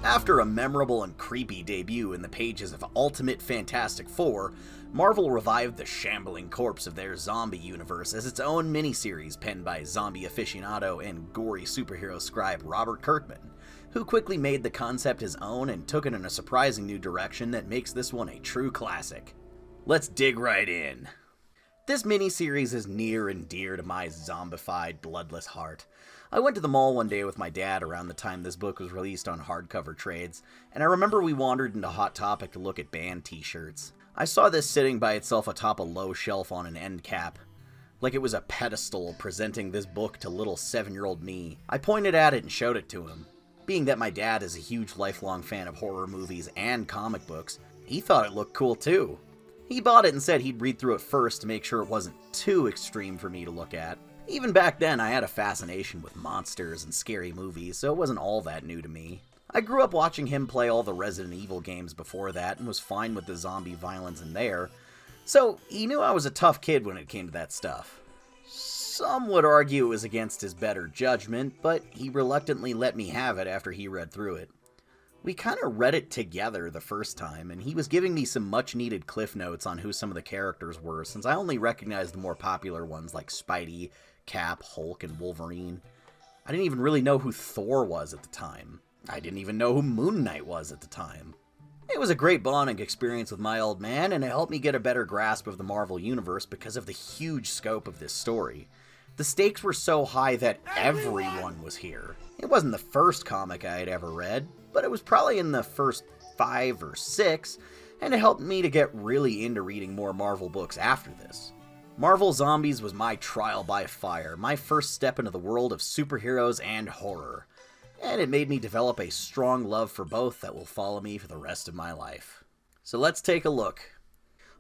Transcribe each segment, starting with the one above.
After a memorable and creepy debut in the pages of Ultimate Fantastic Four, Marvel revived the shambling corpse of their zombie universe as its own miniseries penned by zombie aficionado and gory superhero scribe Robert Kirkman, who quickly made the concept his own and took it in a surprising new direction that makes this one a true classic. Let's dig right in. This miniseries is near and dear to my zombified, bloodless heart. I went to the mall one day with my dad around the time this book was released on hardcover trades, and I remember we wandered into Hot Topic to look at band t-shirts. I saw this sitting by itself atop a low shelf on an end cap, like it was a pedestal presenting this book to little 7-year-old me. I pointed at it and showed it to him. Being that my dad is a huge lifelong fan of horror movies and comic books, he thought it looked cool too. He bought it and said he'd read through it first to make sure it wasn't too extreme for me to look at. Even back then, I had a fascination with monsters and scary movies, so it wasn't all that new to me. I grew up watching him play all the Resident Evil games before that and was fine with the zombie violence in there, so he knew I was a tough kid when it came to that stuff. Some would argue it was against his better judgment, but he reluctantly let me have it after he read through it. We kinda read it together the first time, and he was giving me some much-needed cliff notes on who some of the characters were, since I only recognized the more popular ones like Spidey, Cap, Hulk, and Wolverine. I didn't even really know who Thor was at the time. I didn't even know who Moon Knight was at the time. It was a great bonding experience with my old man, and it helped me get a better grasp of the Marvel Universe because of the huge scope of this story. The stakes were so high that everyone was here. It wasn't the first comic I had ever read, but it was probably in the first 5 or 6, and it helped me to get really into reading more Marvel books after this. Marvel Zombies was my trial by fire, my first step into the world of superheroes and horror, and it made me develop a strong love for both that will follow me for the rest of my life. So let's take a look.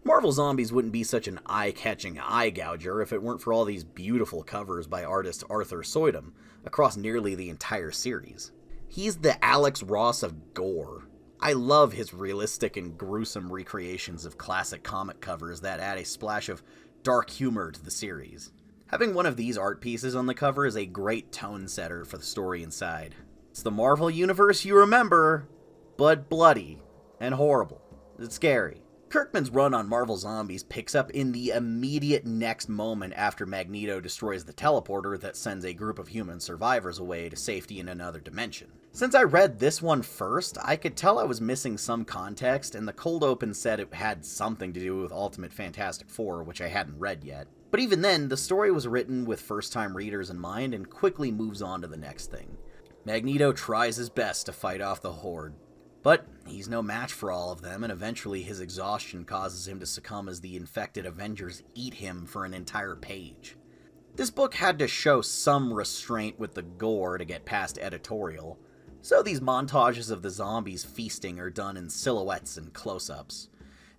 Marvel Zombies wouldn't be such an eye-catching eye-gouger if it weren't for all these beautiful covers by artist Arthur Soydum across nearly the entire series. He's the Alex Ross of gore. I love his realistic and gruesome recreations of classic comic covers that add a splash of dark humor to the series. Having one of these art pieces on the cover is a great tone setter for the story inside. It's the Marvel Universe you remember, but bloody and horrible. It's scary. Kirkman's run on Marvel Zombies picks up in the immediate next moment after Magneto destroys the teleporter that sends a group of human survivors away to safety in another dimension. Since I read this one first, I could tell I was missing some context, and the cold open said it had something to do with Ultimate Fantastic Four, which I hadn't read yet. But even then, the story was written with first-time readers in mind and quickly moves on to the next thing. Magneto tries his best to fight off the Horde, but he's no match for all of them, and eventually his exhaustion causes him to succumb as the infected Avengers eat him for an entire page. This book had to show some restraint with the gore to get past editorial, so these montages of the zombies feasting are done in silhouettes and close-ups.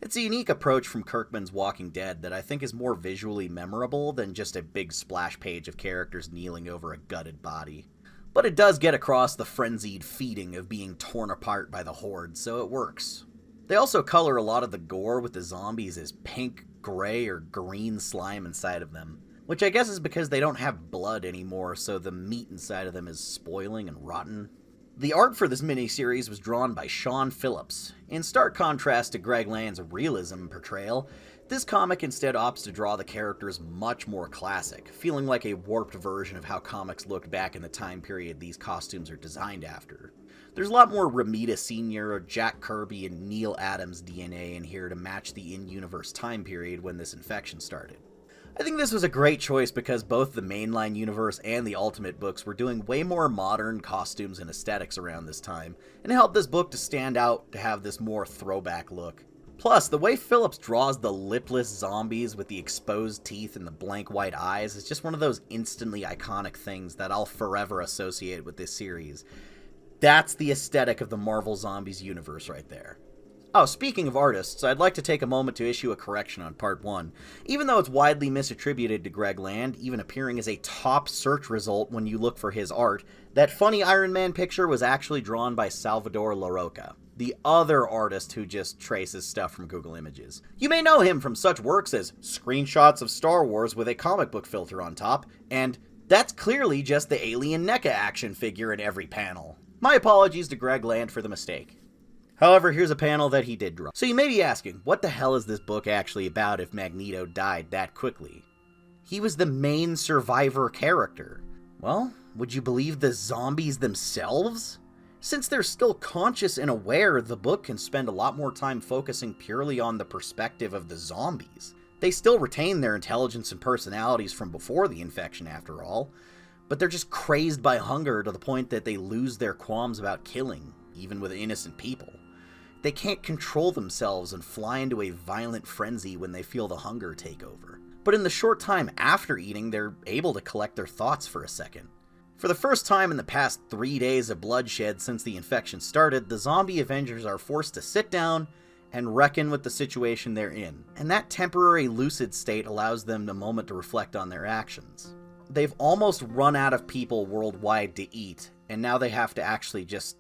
It's a unique approach from Kirkman's Walking Dead that I think is more visually memorable than just a big splash page of characters kneeling over a gutted body. But it does get across the frenzied feeding of being torn apart by the Horde, so it works. They also color a lot of the gore with the zombies as pink, gray, or green slime inside of them, which I guess is because they don't have blood anymore, so the meat inside of them is spoiling and rotten. The art for this miniseries was drawn by Sean Phillips. In stark contrast to Greg Land's realism portrayal, this comic instead opts to draw the characters much more classic, feeling like a warped version of how comics looked back in the time period these costumes are designed after. There's a lot more Romita Sr., Jack Kirby, and Neil Adams DNA in here to match the in-universe time period when this infection started. I think this was a great choice because both the mainline universe and the Ultimate books were doing way more modern costumes and aesthetics around this time, and it helped this book to stand out to have this more throwback look. Plus, the way Phillips draws the lipless zombies with the exposed teeth and the blank white eyes is just one of those instantly iconic things that I'll forever associate with this series. That's the aesthetic of the Marvel Zombies universe right there. Oh, speaking of artists, I'd like to take a moment to issue a correction on Part 1. Even though it's widely misattributed to Greg Land, even appearing as a top search result when you look for his art, that funny Iron Man picture was actually drawn by Salvador Larroca, the other artist who just traces stuff from Google Images. You may know him from such works as screenshots of Star Wars with a comic book filter on top, and that's clearly just the alien NECA action figure in every panel. My apologies to Greg Land for the mistake. However, here's a panel that he did draw. So you may be asking, what the hell is this book actually about if Magneto died that quickly? He was the main survivor character. Well, would you believe the zombies themselves? Since they're still conscious and aware, the book can spend a lot more time focusing purely on the perspective of the zombies. They still retain their intelligence and personalities from before the infection, after all, but they're just crazed by hunger to the point that they lose their qualms about killing, even with innocent people. They can't control themselves and fly into a violent frenzy when they feel the hunger take over. But in the short time after eating, they're able to collect their thoughts for a second. For the first time in the past 3 days of bloodshed since the infection started, the zombie Avengers are forced to sit down and reckon with the situation they're in. And that temporary lucid state allows them a moment to reflect on their actions. They've almost run out of people worldwide to eat, and now they have to actually just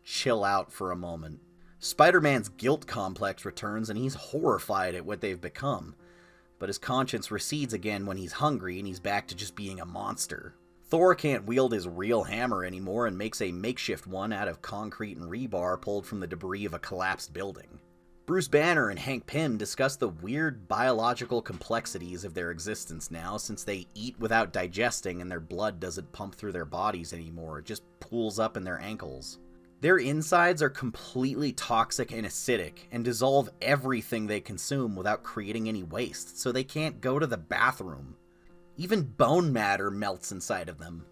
chill out for a moment. Spider-Man's guilt complex returns, and he's horrified at what they've become. But his conscience recedes again when he's hungry, and he's back to just being a monster. Thor can't wield his real hammer anymore and makes a makeshift one out of concrete and rebar pulled from the debris of a collapsed building. Bruce Banner and Hank Pym discuss the weird biological complexities of their existence now, since they eat without digesting and their blood doesn't pump through their bodies anymore, it just pools up in their ankles. Their insides are completely toxic and acidic, and dissolve everything they consume without creating any waste, so they can't go to the bathroom. Even bone matter melts inside of them.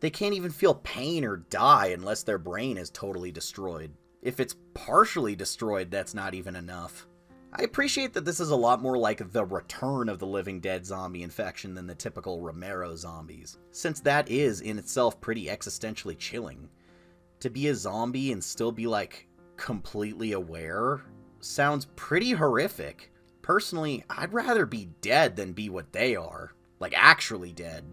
They can't even feel pain or die unless their brain is totally destroyed. If it's partially destroyed, that's not even enough. I appreciate that this is a lot more like the Return of the Living Dead zombie infection than the typical Romero zombies, since that is in itself pretty existentially chilling. To be a zombie and still be, like, completely aware sounds pretty horrific. Personally, I'd rather be dead than be what they are. Like, actually dead.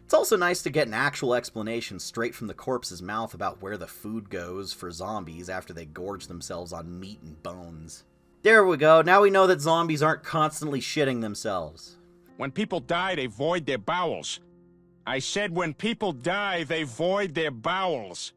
It's also nice to get an actual explanation straight from the corpse's mouth about where the food goes for zombies after they gorge themselves on meat and bones. There we go, now we know that zombies aren't constantly shitting themselves. When people die, they void their bowels. I said when people die, they void their bowels.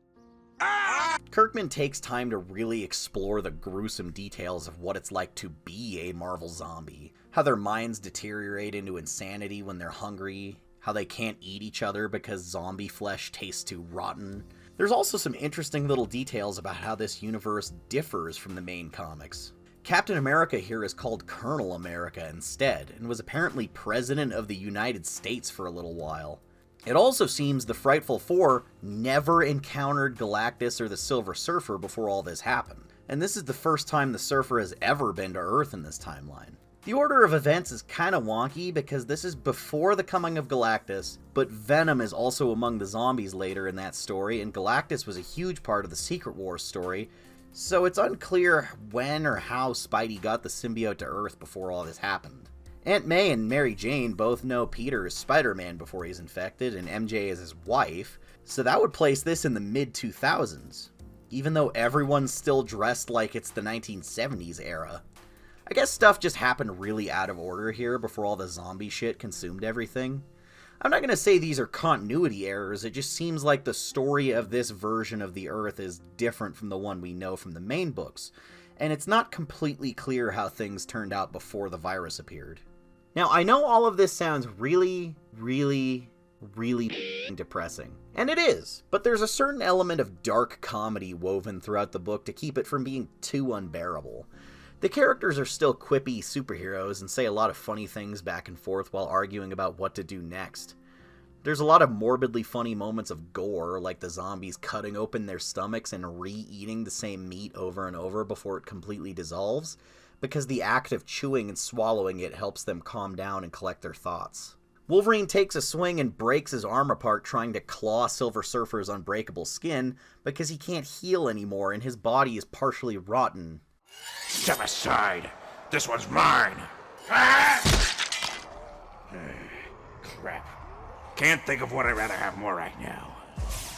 Kirkman takes time to really explore the gruesome details of what it's like to be a Marvel zombie. How their minds deteriorate into insanity when they're hungry. How they can't eat each other because zombie flesh tastes too rotten. There's also some interesting little details about how this universe differs from the main comics. Captain America here is called Colonel America instead, and was apparently President of the United States for a little while. It also seems the Frightful Four never encountered Galactus or the Silver Surfer before all this happened, and this is the first time the Surfer has ever been to Earth in this timeline. The order of events is kinda wonky because this is before the coming of Galactus, but Venom is also among the zombies later in that story, and Galactus was a huge part of the Secret Wars story, so it's unclear when or how Spidey got the symbiote to Earth before all this happened. Aunt May and Mary Jane both know Peter is Spider-Man before he's infected, and MJ is his wife, so that would place this in the mid-2000s, even though everyone's still dressed like it's the 1970s era. I guess stuff just happened really out of order here before all the zombie shit consumed everything. I'm not gonna say these are continuity errors, it just seems like the story of this version of the Earth is different from the one we know from the main books, and it's not completely clear how things turned out before the virus appeared. Now, I know all of this sounds really depressing. And it is, but there's a certain element of dark comedy woven throughout the book to keep it from being too unbearable. The characters are still quippy superheroes and say a lot of funny things back and forth while arguing about what to do next. There's a lot of morbidly funny moments of gore, like the zombies cutting open their stomachs and re-eating the same meat over and over before it completely dissolves, because the act of chewing and swallowing it helps them calm down and collect their thoughts. Wolverine takes a swing and breaks his arm apart trying to claw Silver Surfer's unbreakable skin because he can't heal anymore and his body is partially rotten. Step aside. This one's mine. Crap. Can't think of what I'd rather have more right now.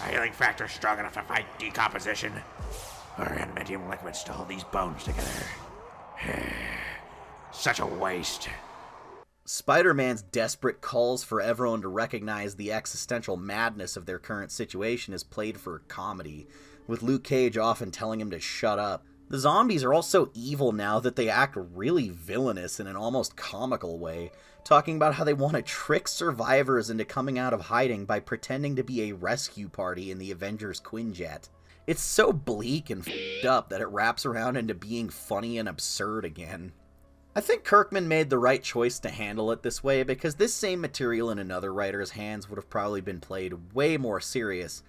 A healing factor strong enough to fight decomposition, or adamantium liquids to hold these bones together. Such a waste. Spider-Man's desperate calls for everyone to recognize the existential madness of their current situation is played for comedy, with Luke Cage often telling him to shut up. The zombies are all so evil now that they act really villainous in an almost comical way, talking about how they want to trick survivors into coming out of hiding by pretending to be a rescue party in the Avengers Quinjet. It's so bleak and f***ed up that it wraps around into being funny and absurd again. I think Kirkman made the right choice to handle it this way, because this same material in another writer's hands would have probably been played way more serious,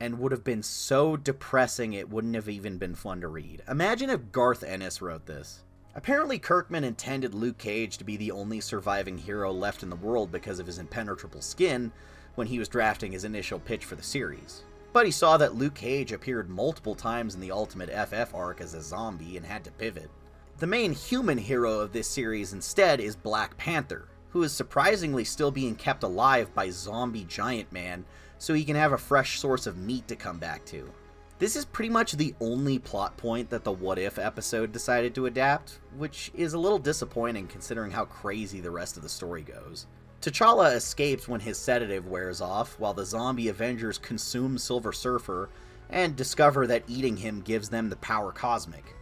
and would have been so depressing it wouldn't have even been fun to read. Imagine if Garth Ennis wrote this. Apparently Kirkman intended Luke Cage to be the only surviving hero left in the world because of his impenetrable skin when he was drafting his initial pitch for the series. But he saw that Luke Cage appeared multiple times in the Ultimate FF arc as a zombie and had to pivot. The main human hero of this series instead is Black Panther, who is surprisingly still being kept alive by Zombie Giant Man so he can have a fresh source of meat to come back to. This is pretty much the only plot point that the What If episode decided to adapt, which is a little disappointing considering how crazy the rest of the story goes. T'Challa escapes when his sedative wears off, while the zombie Avengers consume Silver Surfer and discover that eating him gives them the power cosmic.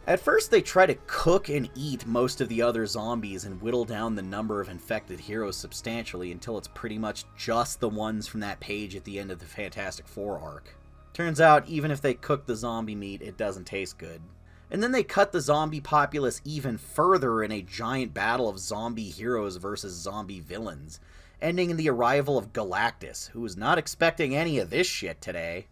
At first they try to cook and eat most of the other zombies and whittle down the number of infected heroes substantially until it's pretty much just the ones from that page at the end of the Fantastic Four arc. Turns out, even if they cook the zombie meat, it doesn't taste good. And then they cut the zombie populace even further in a giant battle of zombie heroes versus zombie villains, ending in the arrival of Galactus, who was not expecting any of this shit today.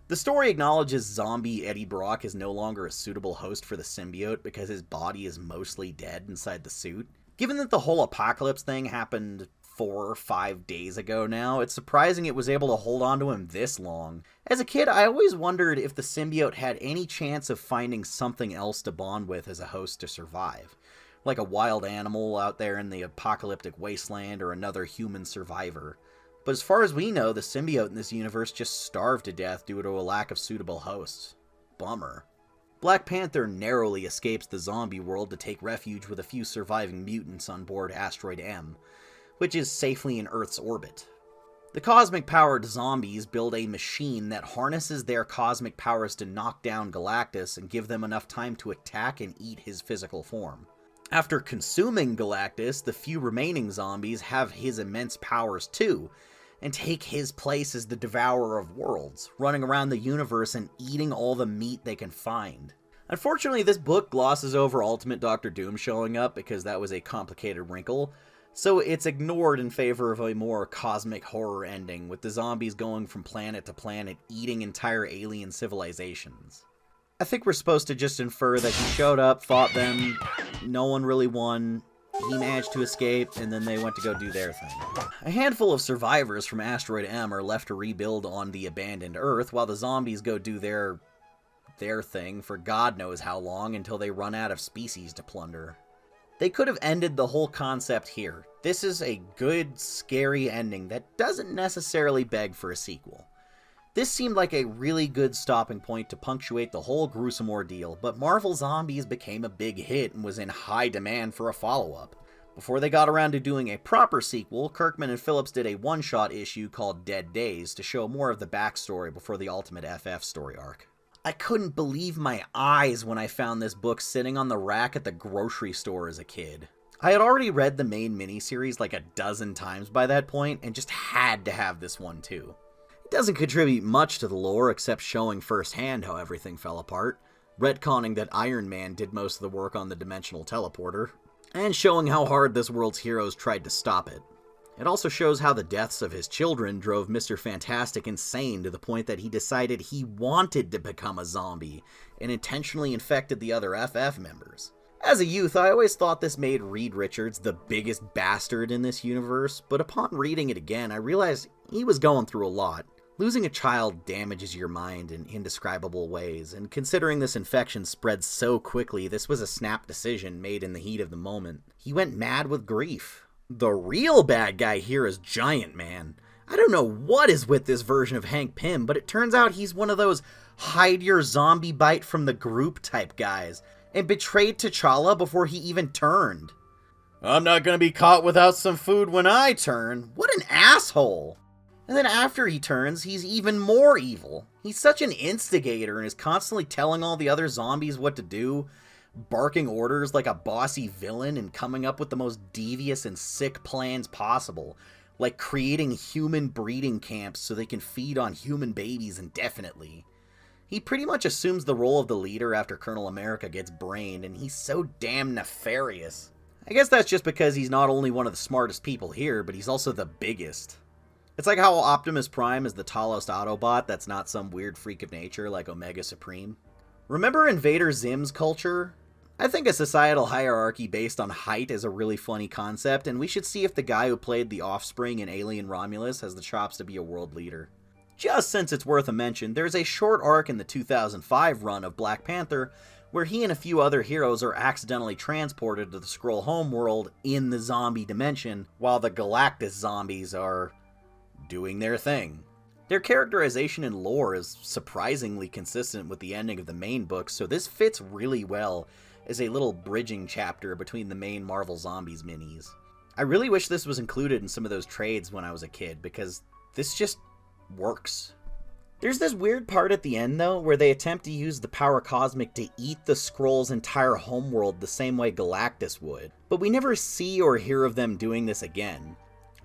The story acknowledges zombie Eddie Brock is no longer a suitable host for the symbiote because his body is mostly dead inside the suit. Given that the whole apocalypse thing happened 4 or 5 days ago now, it's surprising it was able to hold on to him this long. As a kid, I always wondered if the symbiote had any chance of finding something else to bond with as a host to survive. Like a wild animal out there in the apocalyptic wasteland or another human survivor. But as far as we know, the symbiote in this universe just starved to death due to a lack of suitable hosts. Bummer. Black Panther narrowly escapes the zombie world to take refuge with a few surviving mutants on board Asteroid M, which is safely in Earth's orbit. The cosmic-powered zombies build a machine that harnesses their cosmic powers to knock down Galactus and give them enough time to attack and eat his physical form. After consuming Galactus, the few remaining zombies have his immense powers too, and take his place as the devourer of worlds, running around the universe and eating all the meat they can find. Unfortunately, this book glosses over Ultimate Doctor Doom showing up because that was a complicated wrinkle, so it's ignored in favor of a more cosmic horror ending, with the zombies going from planet to planet, eating entire alien civilizations. I think we're supposed to just infer that he showed up, fought them, no one really won, he managed to escape, and then they went to go do their thing. A handful of survivors from Asteroid M are left to rebuild on the abandoned Earth, while the zombies go do their thing for God knows how long until they run out of species to plunder. They could have ended the whole concept here. This is a good, scary ending that doesn't necessarily beg for a sequel. This seemed like a really good stopping point to punctuate the whole gruesome ordeal, but Marvel Zombies became a big hit and was in high demand for a follow-up. Before they got around to doing a proper sequel, Kirkman and Phillips did a one-shot issue called Dead Days to show more of the backstory before the Ultimate FF story arc. I couldn't believe my eyes when I found this book sitting on the rack at the grocery store as a kid. I had already read the main miniseries like a dozen times by that point, and just had to have this one too. It doesn't contribute much to the lore except showing firsthand how everything fell apart, retconning that Iron Man did most of the work on the dimensional teleporter, and showing how hard this world's heroes tried to stop it. It also shows how the deaths of his children drove Mr. Fantastic insane to the point that he decided he wanted to become a zombie and intentionally infected the other FF members. As a youth, I always thought this made Reed Richards the biggest bastard in this universe, but upon reading it again, I realized he was going through a lot. Losing a child damages your mind in indescribable ways, and considering this infection spread so quickly, this was a snap decision made in the heat of the moment. He went mad with grief. The real bad guy here is Giant Man. I don't know what is with this version of Hank Pym, but it turns out he's one of those hide your zombie bite from the group type guys, and betrayed T'Challa before he even turned. I'm not gonna be caught without some food when I turn. What an asshole! And then after he turns, he's even more evil. He's such an instigator and is constantly telling all the other zombies what to do, barking orders like a bossy villain and coming up with the most devious and sick plans possible, like creating human breeding camps so they can feed on human babies indefinitely. He pretty much assumes the role of the leader after Colonel America gets brained, and he's so damn nefarious. I guess that's just because he's not only one of the smartest people here, but he's also the biggest. It's like how Optimus Prime is the tallest Autobot that's not some weird freak of nature like Omega Supreme. Remember Invader Zim's culture? I think a societal hierarchy based on height is a really funny concept, and we should see if the guy who played the Offspring in Alien Romulus has the chops to be a world leader. Just since it's worth a mention, there's a short arc in the 2005 run of Black Panther where he and a few other heroes are accidentally transported to the Skrull homeworld in the zombie dimension, while the Galactus zombies are doing their thing. Their characterization and lore is surprisingly consistent with the ending of the main book, so this fits really well as a little bridging chapter between the main Marvel Zombies minis. I really wish this was included in some of those trades when I was a kid, because this just works. There's this weird part at the end, though, where they attempt to use the power cosmic to eat the Skrull's entire homeworld the same way Galactus would, but we never see or hear of them doing this again.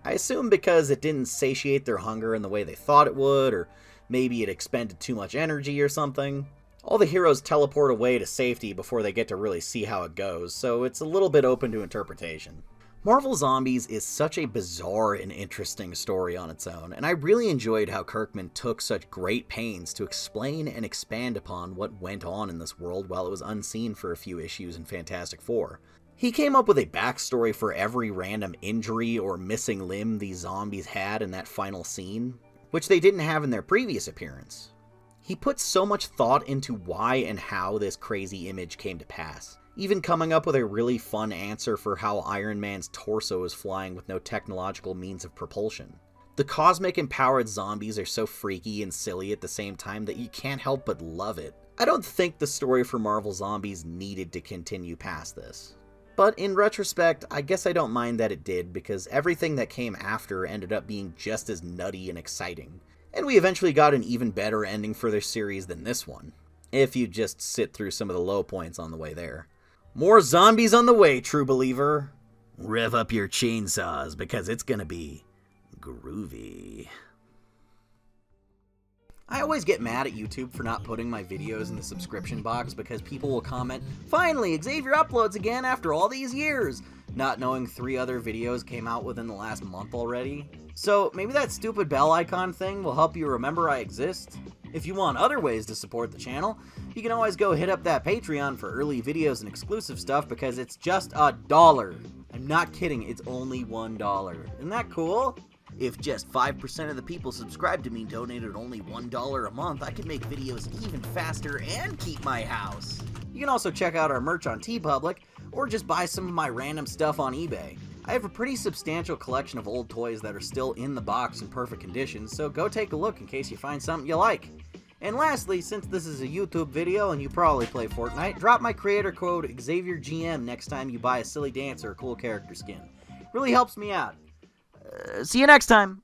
I assume because it didn't satiate their hunger in the way they thought it would, or maybe it expended too much energy or something. All the heroes teleport away to safety before they get to really see how it goes, so it's a little bit open to interpretation. Marvel Zombies is such a bizarre and interesting story on its own, and I really enjoyed how Kirkman took such great pains to explain and expand upon what went on in this world while it was unseen for a few issues in Fantastic Four. He came up with a backstory for every random injury or missing limb these zombies had in that final scene, which they didn't have in their previous appearance. He put so much thought into why and how this crazy image came to pass, even coming up with a really fun answer for how Iron Man's torso is flying with no technological means of propulsion. The cosmic empowered zombies are so freaky and silly at the same time that you can't help but love it. I don't think the story for Marvel Zombies needed to continue past this. But in retrospect, I guess I don't mind that it did, because everything that came after ended up being just as nutty and exciting. And we eventually got an even better ending for their series than this one, if you just sit through some of the low points on the way there. More zombies on the way, true believer. Rev up your chainsaws, because it's gonna be groovy. I always get mad at YouTube for not putting my videos in the subscription box because people will comment, "Finally, Xavier uploads again after all these years," not knowing 3 other videos came out within the last month already. So maybe that stupid bell icon thing will help you remember I exist. If you want other ways to support the channel, you can always go hit up that Patreon for early videos and exclusive stuff, because it's just $1. I'm not kidding, it's only $1. Isn't that cool? If just 5% of the people subscribed to me donated only $1 a month, I could make videos even faster and keep my house. You can also check out our merch on TeePublic, or just buy some of my random stuff on eBay. I have a pretty substantial collection of old toys that are still in the box in perfect condition, so go take a look in case you find something you like. And lastly, since this is a YouTube video and you probably play Fortnite, drop my creator code XavierGM next time you buy a silly dance or a cool character skin. Really helps me out. See you next time.